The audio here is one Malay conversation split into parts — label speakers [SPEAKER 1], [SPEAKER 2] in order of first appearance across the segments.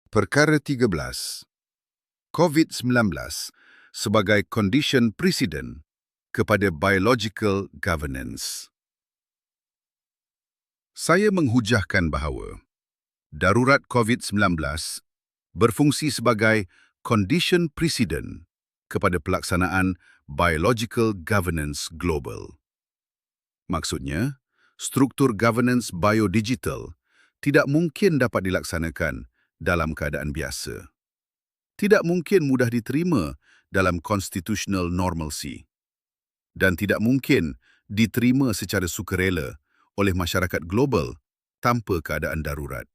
[SPEAKER 1] Perkara 13. COVID-19 sebagai condition precedent kepada biological governance. Saya menghujahkan bahawa darurat COVID-19 berfungsi sebagai condition precedent kepada pelaksanaan biological governance global. Maksudnya, struktur governance biodigital tidak mungkin dapat dilaksanakan dalam keadaan biasa. Tidak mungkin mudah diterima dalam constitutional normalcy dan tidak mungkin diterima secara sukarela oleh masyarakat global tanpa keadaan darurat.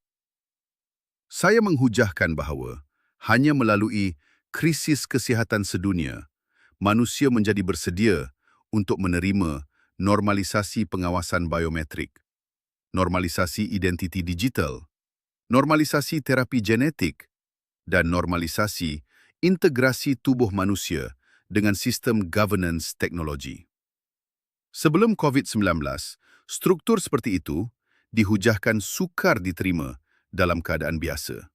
[SPEAKER 1] Saya menghujahkan bahawa hanya melalui krisis kesihatan sedunia, manusia menjadi bersedia untuk menerima normalisasi pengawasan biometrik, normalisasi identiti digital, normalisasi terapi genetik, dan normalisasi integrasi tubuh manusia dengan sistem governance teknologi. Sebelum COVID-19, struktur seperti itu dihujahkan sukar diterima dalam keadaan biasa.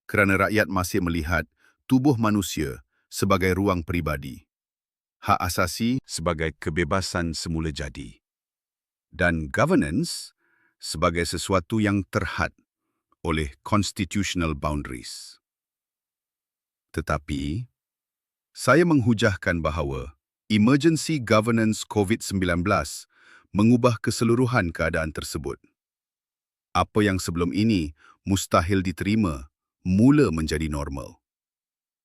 [SPEAKER 1] Kerana rakyat masih melihat tubuh manusia sebagai ruang peribadi, hak asasi sebagai kebebasan semula jadi, dan governance sebagai sesuatu yang terhad oleh constitutional boundaries. Tetapi, saya menghujahkan bahawa emergency governance COVID-19 mengubah keseluruhan keadaan tersebut. Apa yang sebelum ini mustahil diterima mula menjadi normal.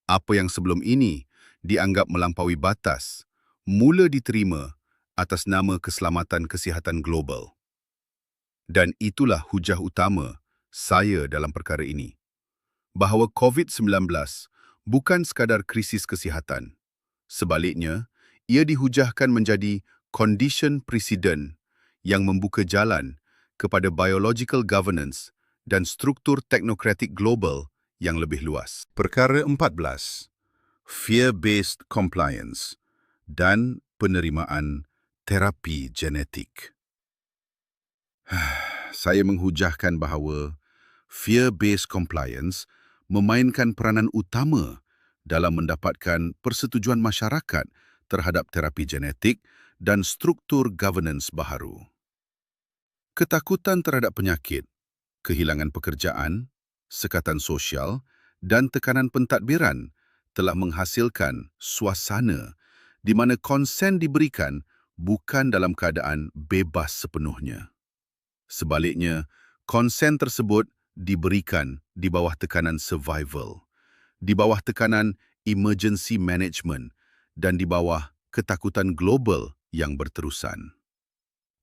[SPEAKER 1] Apa yang sebelum ini dianggap melampaui batas mula diterima atas nama keselamatan kesihatan global. Dan itulah hujah utama saya dalam perkara ini, bahawa COVID-19 bukan sekadar krisis kesihatan. Sebaliknya, ia dihujahkan menjadi condition precedent yang membuka jalan kepada biological governance dan struktur teknokratik global yang lebih luas. Perkara 14. Fear-based compliance dan penerimaan terapi genetik. Saya menghujahkan bahawa fear-based compliance memainkan peranan utama dalam mendapatkan persetujuan masyarakat terhadap terapi genetik dan struktur governance baharu. Ketakutan terhadap penyakit, kehilangan pekerjaan, sekatan sosial dan tekanan pentadbiran telah menghasilkan suasana di mana konsen diberikan bukan dalam keadaan bebas sepenuhnya. Sebaliknya, konsen tersebut diberikan di bawah tekanan survival, di bawah tekanan emergency management dan di bawah ketakutan global yang berterusan.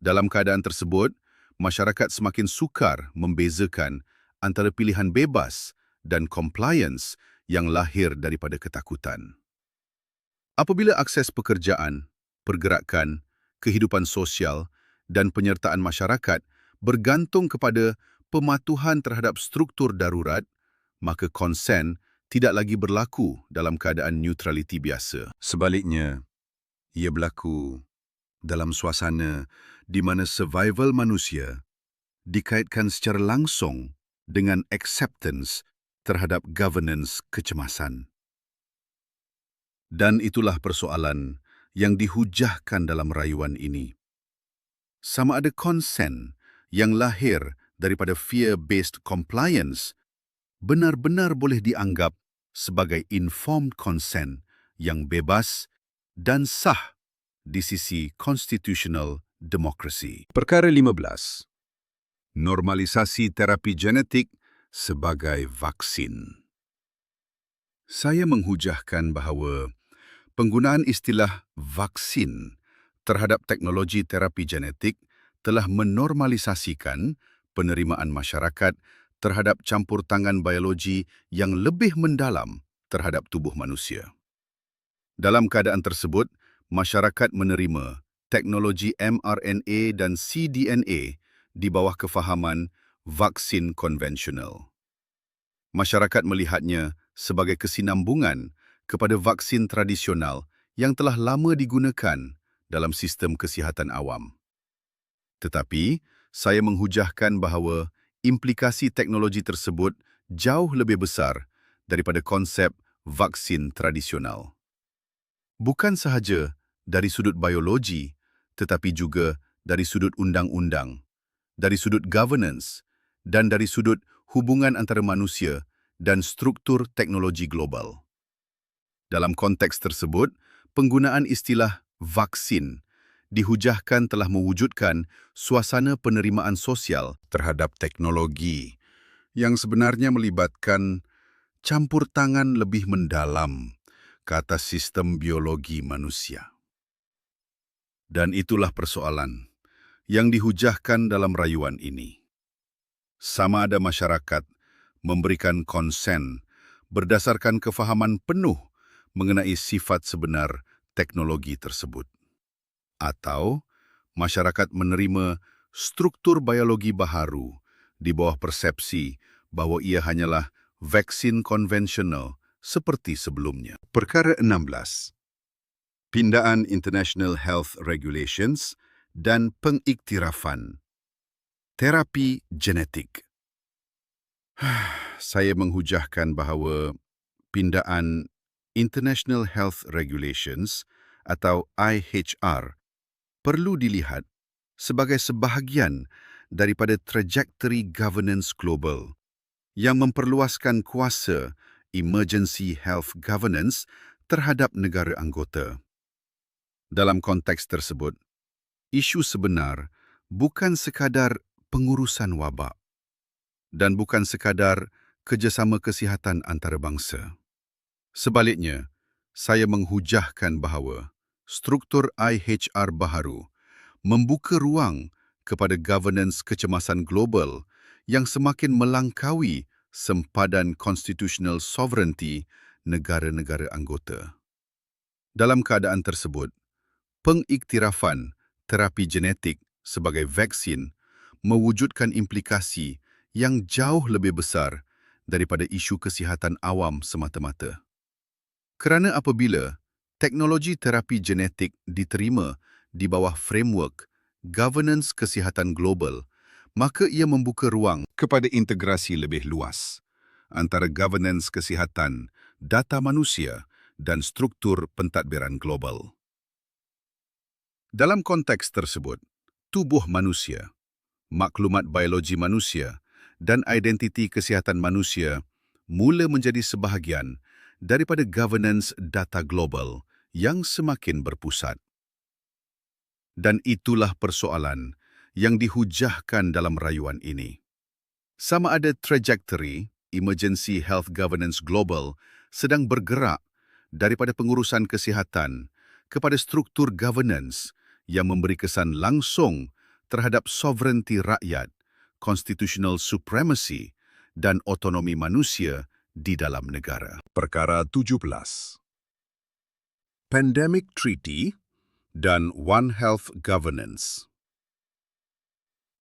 [SPEAKER 1] Dalam keadaan tersebut, masyarakat semakin sukar membezakan antara pilihan bebas dan compliance yang lahir daripada ketakutan. Apabila akses pekerjaan, pergerakan, kehidupan sosial dan penyertaan masyarakat bergantung kepada pematuhan terhadap struktur darurat, maka konsen tidak lagi berlaku dalam keadaan neutraliti biasa. Sebaliknya, ia berlaku dalam suasana di mana survival manusia dikaitkan secara langsung dengan acceptance terhadap governance kecemasan. Dan itulah persoalan yang dihujahkan dalam rayuan ini. Sama ada konsen yang lahir daripada fear-based compliance benar-benar boleh dianggap sebagai informed consent yang bebas dan sah di sisi constitutional democracy. Perkara 15. Normalisasi terapi genetik sebagai vaksin. Saya menghujahkan bahawa penggunaan istilah vaksin terhadap teknologi terapi genetik telah menormalisasikan penerimaan masyarakat terhadap campur tangan biologi yang lebih mendalam terhadap tubuh manusia. Dalam keadaan tersebut, masyarakat menerima teknologi mRNA dan cDNA di bawah kefahaman vaksin konvensional. Masyarakat melihatnya sebagai kesinambungan kepada vaksin tradisional yang telah lama digunakan dalam sistem kesihatan awam. Tetapi, saya menghujahkan bahawa implikasi teknologi tersebut jauh lebih besar daripada konsep vaksin tradisional. Bukan sahaja dari sudut biologi, tetapi juga dari sudut undang-undang, dari sudut governance, dan dari sudut hubungan antara manusia dan struktur teknologi global. Dalam konteks tersebut, penggunaan istilah vaksin dihujahkan telah mewujudkan suasana penerimaan sosial terhadap teknologi yang sebenarnya melibatkan campur tangan lebih mendalam ke atas sistem biologi manusia. Dan itulah persoalan yang dihujahkan dalam rayuan ini. Sama ada masyarakat memberikan konsen berdasarkan kefahaman penuh mengenai sifat sebenar teknologi tersebut. Atau masyarakat menerima struktur biologi baharu di bawah persepsi bahawa ia hanyalah vaksin konvensional seperti sebelumnya. Perkara 16. Pindaan International Health Regulations dan pengiktirafan. Terapi genetik. Saya menghujahkan bahawa pindaan International Health Regulations atau IHR perlu dilihat sebagai sebahagian daripada trajectory governance global yang memperluaskan kuasa emergency health governance terhadap negara anggota. Dalam konteks tersebut, isu sebenar bukan sekadar pengurusan wabak dan bukan sekadar kerjasama kesihatan antarabangsa. Sebaliknya, saya menghujahkan bahawa struktur IHR baharu membuka ruang kepada governance kecemasan global yang semakin melangkaui sempadan constitutional sovereignty negara-negara anggota. Dalam keadaan tersebut, pengiktirafan terapi genetik sebagai vaksin mewujudkan implikasi yang jauh lebih besar daripada isu kesihatan awam semata-mata. Kerana apabila teknologi terapi genetik diterima di bawah framework governance kesihatan global, maka ia membuka ruang kepada integrasi lebih luas antara governance kesihatan, data manusia dan struktur pentadbiran global. Dalam konteks tersebut, tubuh manusia, maklumat biologi manusia dan identiti kesihatan manusia mula menjadi sebahagian daripada governance data global yang semakin berpusat. Dan itulah persoalan yang dihujahkan dalam rayuan ini. Sama ada trajectory emergency health governance global sedang bergerak daripada pengurusan kesihatan kepada struktur governance yang memberi kesan langsung terhadap sovereignty rakyat, constitutional supremacy dan otonomi manusia di dalam negara. Perkara 17. Pandemic Treaty dan One Health Governance.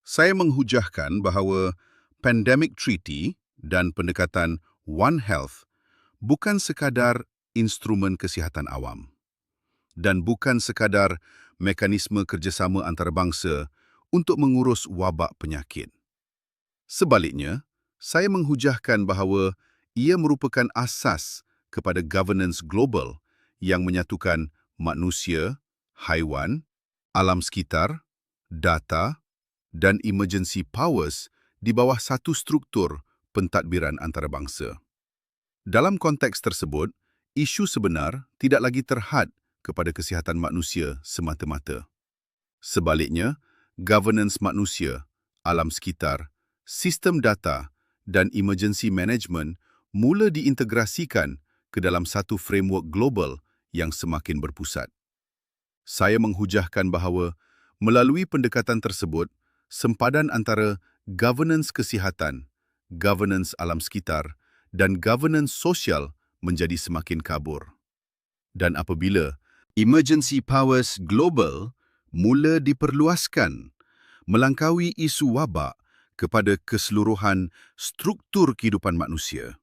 [SPEAKER 1] Saya menghujahkan bahawa Pandemic Treaty dan pendekatan One Health bukan sekadar instrumen kesihatan awam dan bukan sekadar mekanisme kerjasama antarabangsa untuk mengurus wabak penyakit. Sebaliknya, saya menghujahkan bahawa ia merupakan asas kepada governance global yang menyatukan manusia, haiwan, alam sekitar, data dan emergency powers di bawah satu struktur pentadbiran antarabangsa. Dalam konteks tersebut, isu sebenar tidak lagi terhad kepada kesihatan manusia semata-mata. Sebaliknya, governance manusia, alam sekitar, sistem data dan emergency management mula diintegrasikan ke dalam satu framework global yang semakin berpusat. Saya menghujahkan bahawa melalui pendekatan tersebut, sempadan antara governance kesihatan, governance alam sekitar dan governance sosial menjadi semakin kabur. Dan apabila emergency powers global mula diperluaskan melangkaui isu wabak kepada keseluruhan struktur kehidupan manusia,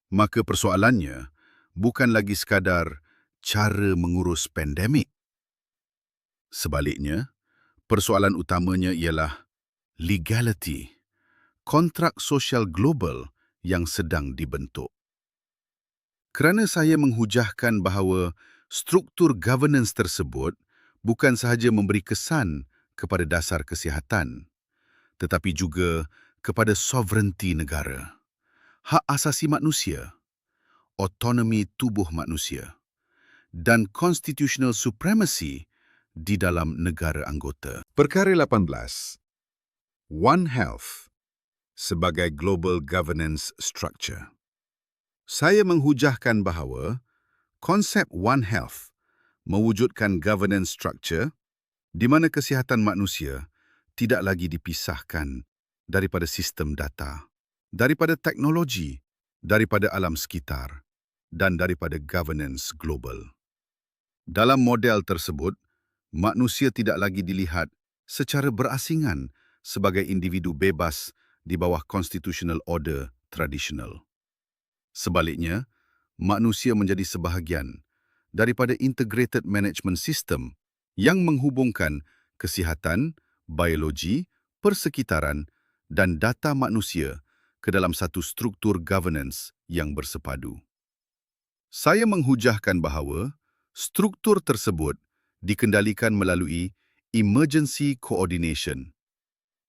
[SPEAKER 1] maka persoalannya bukan lagi sekadar cara mengurus pandemik. Sebaliknya, persoalan utamanya ialah legality, kontrak sosial global yang sedang dibentuk. Kerana saya menghujahkan bahawa struktur governance tersebut bukan sahaja memberi kesan kepada dasar kesihatan, tetapi juga kepada sovereignty negara, hak asasi manusia, autonomi tubuh manusia, dan constitutional supremacy di dalam negara anggota. Perkara 18. One Health sebagai global governance structure. Saya menghujahkan bahawa konsep One Health mewujudkan governance structure di mana kesihatan manusia tidak lagi dipisahkan daripada sistem data, daripada teknologi, daripada alam sekitar, dan daripada governance global. Dalam model tersebut, manusia tidak lagi dilihat secara berasingan sebagai individu bebas di bawah constitutional order tradisional. Sebaliknya, manusia menjadi sebahagian daripada integrated management system yang menghubungkan kesihatan, biologi, persekitaran dan data manusia ke dalam satu struktur governance yang bersepadu. Saya menghujahkan bahawa struktur tersebut dikendalikan melalui Emergency Coordination,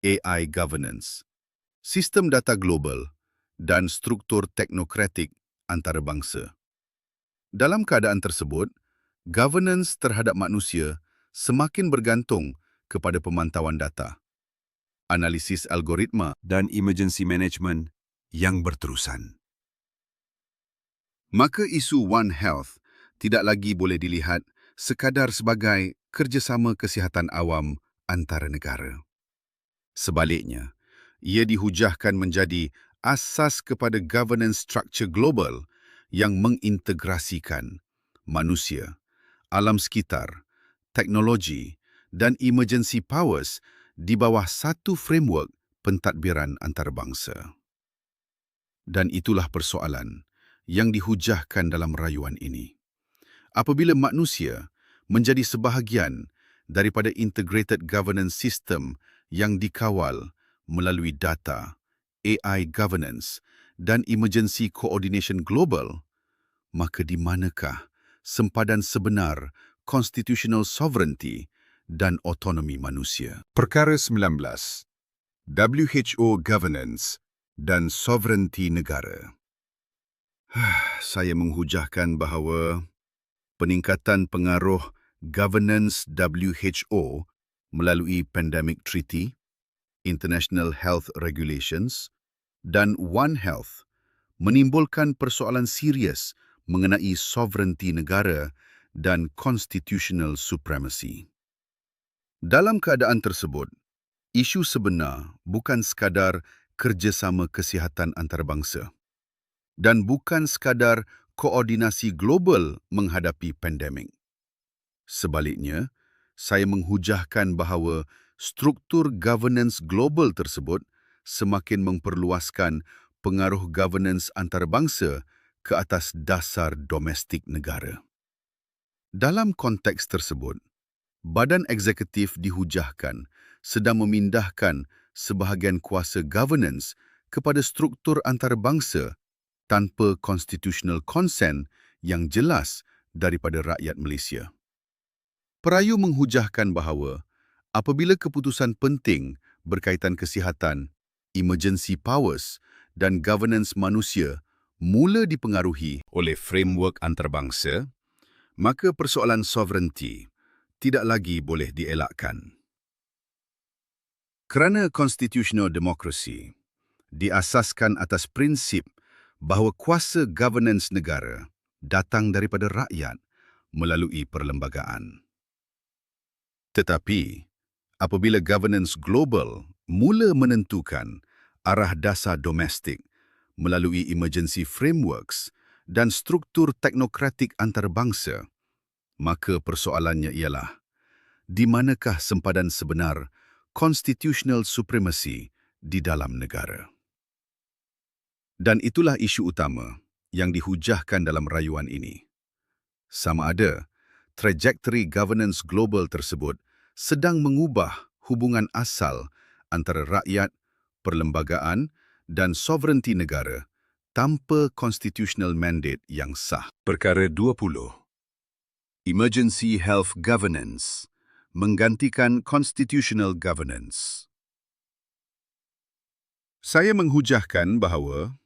[SPEAKER 1] AI Governance, sistem data global dan struktur teknokratik antarabangsa. Dalam keadaan tersebut, governance terhadap manusia semakin bergantung kepada pemantauan data, analisis algoritma dan emergency management yang berterusan. Maka isu One Health tidak lagi boleh dilihat sekadar sebagai kerjasama kesihatan awam antara negara. Sebaliknya, ia dihujahkan menjadi asas kepada governance structure global yang mengintegrasikan manusia, alam sekitar, teknologi dan emergency powers di bawah satu framework pentadbiran antarabangsa. Dan itulah persoalan yang dihujahkan dalam rayuan ini. Apabila manusia menjadi sebahagian daripada integrated governance system yang dikawal melalui data, AI governance dan emergency coordination global, maka di manakah sempadan sebenar constitutional sovereignty dan autonomi manusia? Perkara 19. WHO governance dan sovereignty negara. Saya menghujahkan bahawa peningkatan pengaruh governance WHO melalui Pandemic Treaty, International Health Regulations dan One Health menimbulkan persoalan serius mengenai sovereignty negara dan constitutional supremacy. Dalam keadaan tersebut, isu sebenar bukan sekadar kerjasama kesihatan antarabangsa dan bukan sekadar koordinasi global menghadapi pandemik. Sebaliknya, saya menghujahkan bahawa struktur governance global tersebut semakin memperluaskan pengaruh governance antarabangsa ke atas dasar domestik negara. Dalam konteks tersebut, Badan Eksekutif dihujahkan sedang memindahkan sebahagian kuasa governance kepada struktur antarabangsa tanpa constitutional consent yang jelas daripada rakyat Malaysia. Perayu menghujahkan bahawa apabila keputusan penting berkaitan kesihatan, emergency powers dan governance manusia mula dipengaruhi oleh framework antarabangsa, maka persoalan sovereignty tidak lagi boleh dielakkan. Kerana constitutional democracy diasaskan atas prinsip bahawa kuasa governance negara datang daripada rakyat melalui perlembagaan. Tetapi, apabila governance global mula menentukan arah dasar domestik melalui emergency frameworks dan struktur teknokratik antarabangsa, maka persoalannya ialah di manakah sempadan sebenar constitutional supremacy di dalam negara. Dan itulah isu utama yang dihujahkan dalam rayuan ini. Sama ada trajektori governance global tersebut sedang mengubah hubungan asal antara rakyat, perlembagaan dan sovereignty negara tanpa constitutional mandate yang sah.
[SPEAKER 2] Perkara 20.
[SPEAKER 1] Emergency Health Governance menggantikan constitutional governance. Saya menghujahkan bahawa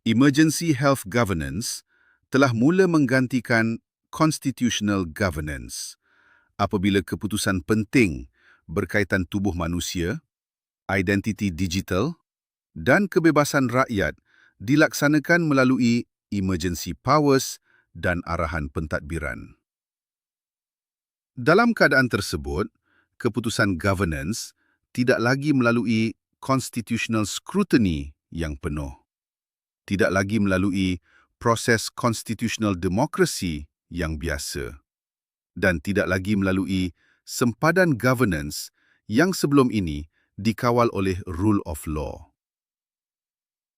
[SPEAKER 1] Emergency Health Governance telah mula menggantikan constitutional governance apabila keputusan penting berkaitan tubuh manusia, identiti digital dan kebebasan rakyat dilaksanakan melalui emergency powers dan arahan pentadbiran. Dalam keadaan tersebut, keputusan governance tidak lagi melalui constitutional scrutiny yang penuh, tidak lagi melalui proses constitutional democracy yang biasa, dan tidak lagi melalui sempadan governance yang sebelum ini dikawal oleh rule of law.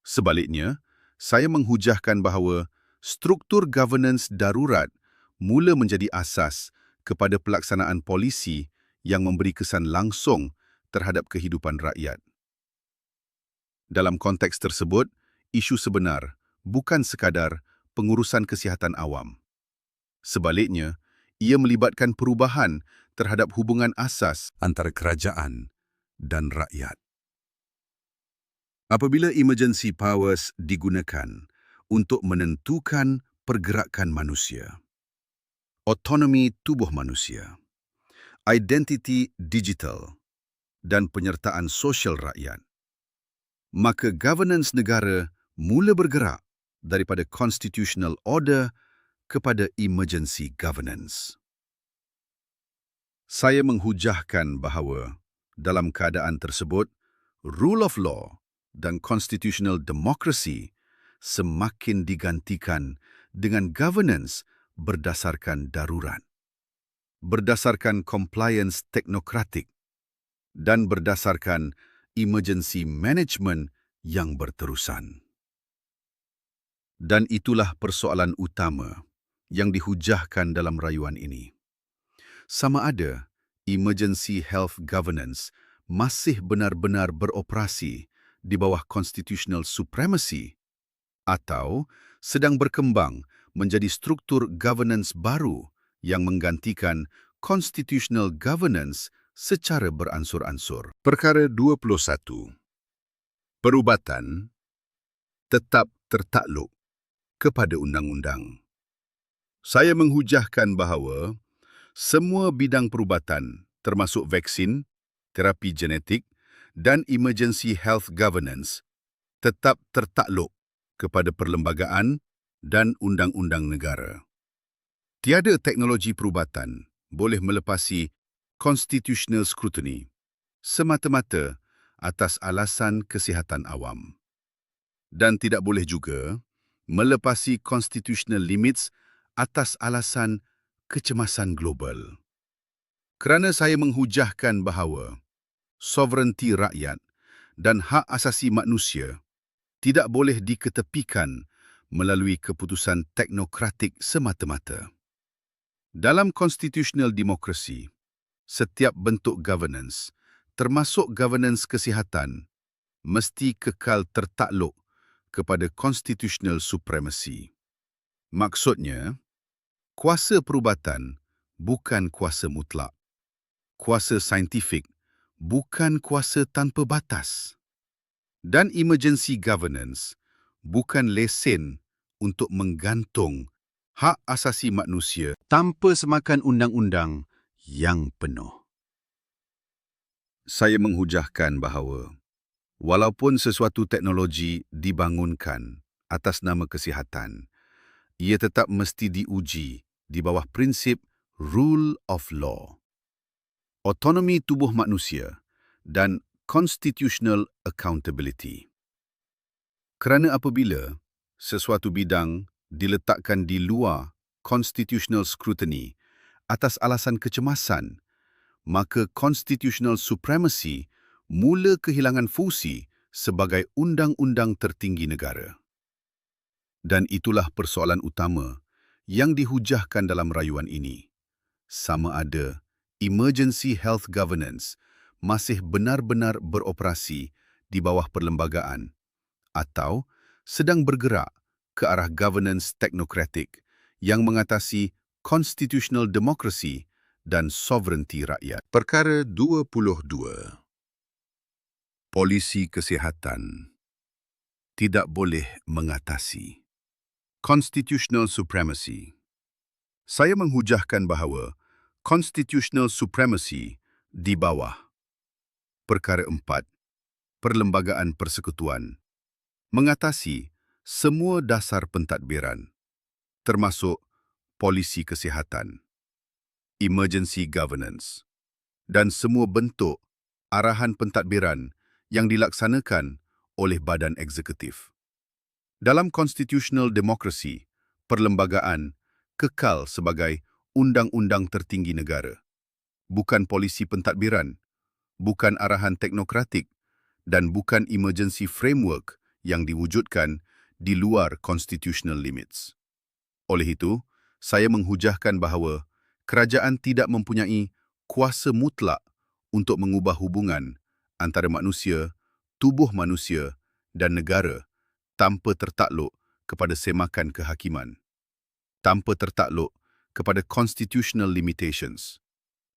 [SPEAKER 1] Sebaliknya, saya menghujahkan bahawa struktur governance darurat mula menjadi asas kepada pelaksanaan polisi yang memberi kesan langsung terhadap kehidupan rakyat. Dalam konteks tersebut, isu sebenar bukan sekadar pengurusan kesihatan awam. Sebaliknya, ia melibatkan perubahan terhadap hubungan asas antara kerajaan dan rakyat. Apabila emergency powers digunakan untuk menentukan pergerakan manusia, otonomi tubuh manusia, identiti digital, dan penyertaan sosial rakyat, maka governance negara mula bergerak daripada constitutional order kepada emergency governance. Saya menghujahkan bahawa dalam keadaan tersebut, rule of law dan constitutional democracy semakin digantikan dengan governance berdasarkan darurat, berdasarkan compliance teknokratik, dan berdasarkan emergency management yang berterusan. Dan itulah persoalan utama yang dihujahkan dalam rayuan ini. Sama ada emergency health governance masih benar-benar beroperasi di bawah constitutional supremacy atau sedang berkembang menjadi struktur governance baru yang menggantikan constitutional governance secara beransur-ansur. Perkara 21. Perubatan tetap tertakluk kepada undang-undang. Saya menghujahkan bahawa semua bidang perubatan, termasuk vaksin, terapi genetik dan emergency health governance, tetap tertakluk kepada perlembagaan dan undang-undang negara. Tiada teknologi perubatan boleh melepasi constitutional scrutiny semata-mata atas alasan kesihatan awam, dan tidak boleh juga melepasi constitutional limits atas alasan kecemasan global. Kerana saya menghujahkan bahawa sovereignty rakyat dan hak asasi manusia tidak boleh diketepikan melalui keputusan teknokratik semata-mata. Dalam constitutional democracy, setiap bentuk governance, termasuk governance kesihatan, mesti kekal tertakluk kepada constitutional supremacy. Maksudnya, kuasa perubatan bukan kuasa mutlak. Kuasa saintifik bukan kuasa tanpa batas. Dan emergency governance bukan lesen untuk menggantung hak asasi manusia tanpa semakan undang-undang yang penuh. Saya menghujahkan bahawa walaupun sesuatu teknologi dibangunkan atas nama kesihatan, ia tetap mesti diuji di bawah prinsip rule of law, otonomi tubuh manusia dan constitutional accountability. Kerana apabila sesuatu bidang diletakkan di luar constitutional scrutiny atas alasan kecemasan, maka constitutional supremacy mula kehilangan fungsi sebagai undang-undang tertinggi negara. Dan itulah persoalan utama yang dihujahkan dalam rayuan ini. Sama ada emergency health governance masih benar-benar beroperasi di bawah perlembagaan atau sedang bergerak ke arah governance teknokratik yang mengatasi constitutional democracy dan sovereignty rakyat. Perkara 22. Polisi kesihatan tidak boleh mengatasi constitutional supremacy. Saya menghujahkan bahawa constitutional supremacy di bawah Perkara 4, Perlembagaan Persekutuan, mengatasi semua dasar pentadbiran, termasuk polisi kesihatan, emergency governance, dan semua bentuk arahan pentadbiran yang dilaksanakan oleh badan eksekutif. Dalam constitutional democracy, perlembagaan kekal sebagai undang-undang tertinggi negara, bukan polisi pentadbiran, bukan arahan teknokratik dan bukan emergency framework yang diwujudkan di luar constitutional limits. Oleh itu, saya menghujahkan bahawa kerajaan tidak mempunyai kuasa mutlak untuk mengubah hubungan antara manusia, tubuh manusia dan negara tanpa tertakluk kepada semakan kehakiman, tanpa tertakluk kepada constitutional limitations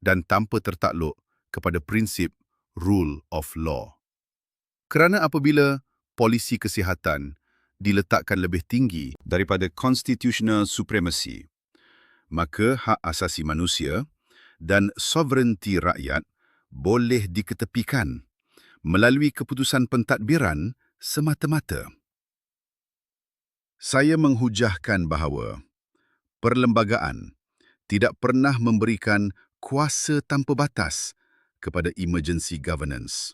[SPEAKER 1] dan tanpa tertakluk kepada prinsip rule of law. Kerana apabila polisi kesihatan diletakkan lebih tinggi daripada constitutional supremacy, maka hak asasi manusia dan sovereignty rakyat boleh diketepikan melalui keputusan pentadbiran semata-mata. Saya menghujahkan bahawa perlembagaan tidak pernah memberikan kuasa tanpa batas kepada emergency governance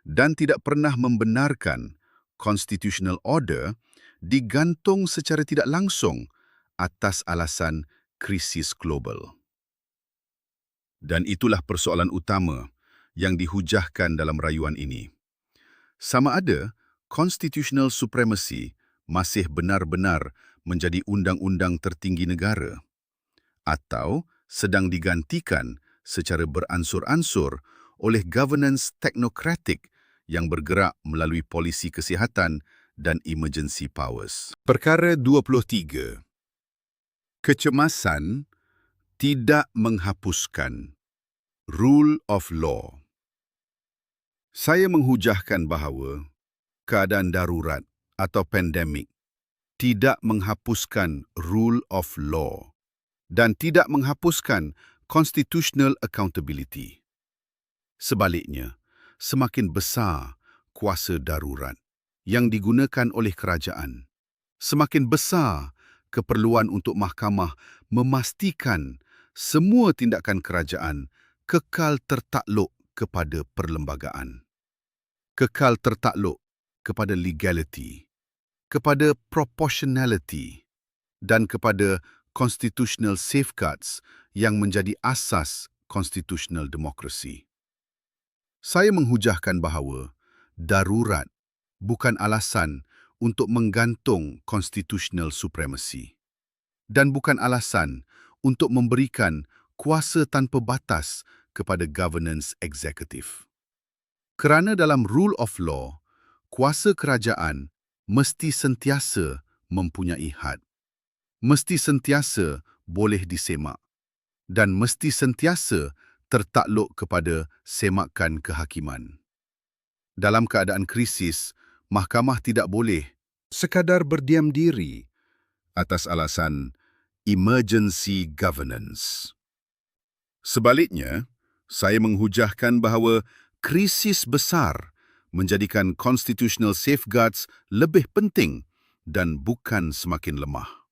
[SPEAKER 1] dan tidak pernah membenarkan constitutional order digantung secara tidak langsung atas alasan krisis global. Dan itulah persoalan utama yang dihujahkan dalam rayuan ini. Sama ada constitutional supremacy masih benar-benar menjadi undang-undang tertinggi negara atau sedang digantikan secara beransur-ansur oleh governance teknokratik yang bergerak melalui polisi kesihatan dan emergency powers. Perkara 23. Kecemasan tidak menghapuskan rule of law. Saya menghujahkan bahawa keadaan darurat atau pandemik tidak menghapuskan rule of law dan tidak menghapuskan constitutional accountability. Sebaliknya, semakin besar kuasa darurat yang digunakan oleh kerajaan, semakin besar keperluan untuk mahkamah memastikan semua tindakan kerajaan kekal tertakluk kepada perlembagaan, kekal tertakluk kepada legality, kepada proportionality dan kepada constitutional safeguards yang menjadi asas constitutional democracy. Saya menghujahkan bahawa darurat bukan alasan untuk menggantung constitutional supremacy dan bukan alasan untuk memberikan kuasa tanpa batas kepada governance eksekutif. Kerana dalam rule of law, kuasa kerajaan mesti sentiasa mempunyai had, mesti sentiasa boleh disemak dan mesti sentiasa tertakluk kepada semakan kehakiman. Dalam keadaan krisis, mahkamah tidak boleh sekadar berdiam diri atas alasan emergency governance. Sebaliknya, saya menghujahkan bahawa krisis besar menjadikan constitutional safeguards lebih penting dan bukan semakin lemah.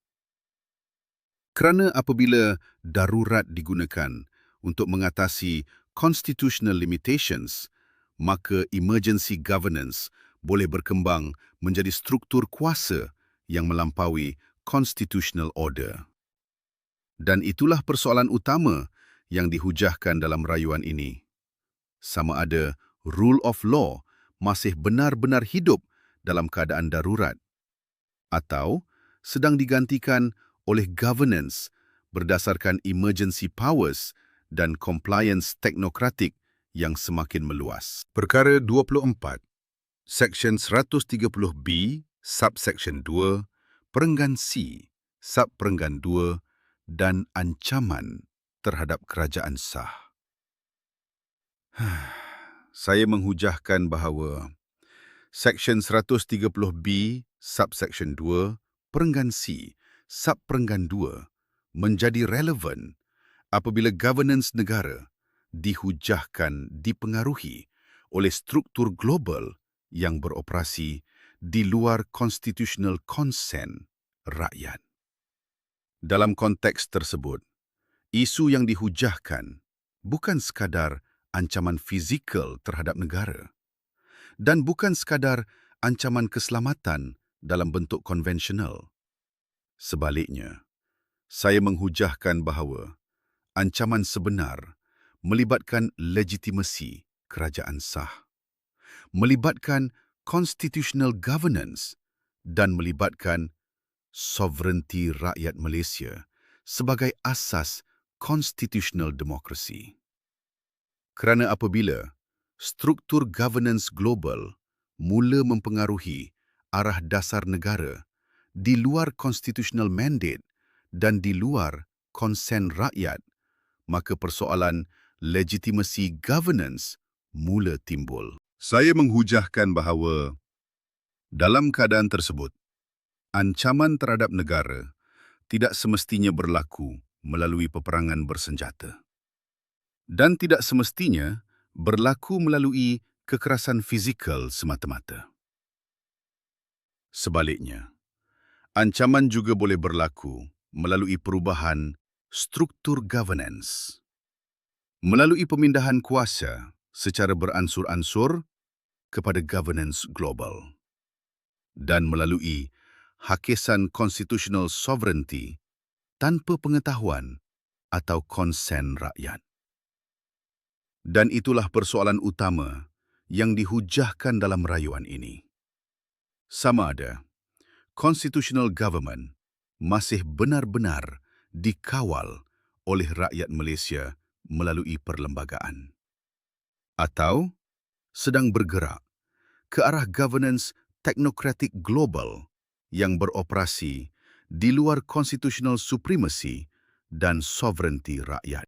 [SPEAKER 1] Kerana apabila darurat digunakan untuk mengatasi constitutional limitations, maka emergency governance boleh berkembang menjadi struktur kuasa yang melampaui constitutional order. Dan itulah persoalan utama yang dihujahkan dalam rayuan ini. Sama ada rule of law masih benar-benar hidup dalam keadaan darurat atau sedang digantikan oleh governance berdasarkan emergency powers dan compliance teknokratik yang semakin meluas. Perkara 24. Seksyen 130B Subsection 2, Perenggan C, Subperenggan 2 dan ancaman terhadap kerajaan sah. Saya menghujahkan bahawa Seksyen 130B, Subsection 2, Perenggan C, Subperenggan 2 menjadi relevan apabila governance negara dihujahkan dipengaruhi oleh struktur global yang beroperasi di luar constitutional consent rakyat. Dalam konteks tersebut, isu yang dihujahkan bukan sekadar ancaman fizikal terhadap negara dan bukan sekadar ancaman keselamatan dalam bentuk konvensional. Sebaliknya, saya menghujahkan bahawa ancaman sebenar melibatkan legitimasi kerajaan sah, melibatkan constitutional governance dan melibatkan sovereignty rakyat Malaysia sebagai asas constitutional demokrasi. Kerana apabila struktur governance global mula mempengaruhi arah dasar negara di luar constitutional mandate dan di luar konsen rakyat, maka persoalan legitimasi governance mula timbul. Saya menghujahkan bahawa dalam keadaan tersebut, ancaman terhadap negara tidak semestinya berlaku melalui peperangan bersenjata dan tidak semestinya berlaku melalui kekerasan fizikal semata-mata. Sebaliknya, ancaman juga boleh berlaku melalui perubahan struktur governance, melalui pemindahan kuasa secara beransur-ansur kepada governance global, dan melalui hakisan constitutional sovereignty tanpa pengetahuan atau konsen rakyat. Dan itulah persoalan utama yang dihujahkan dalam rayuan ini. Sama ada constitutional government masih benar-benar dikawal oleh rakyat Malaysia melalui perlembagaan, atau sedang bergerak ke arah governance teknokratik global yang beroperasi di luar constitutional supremacy dan sovereignty rakyat.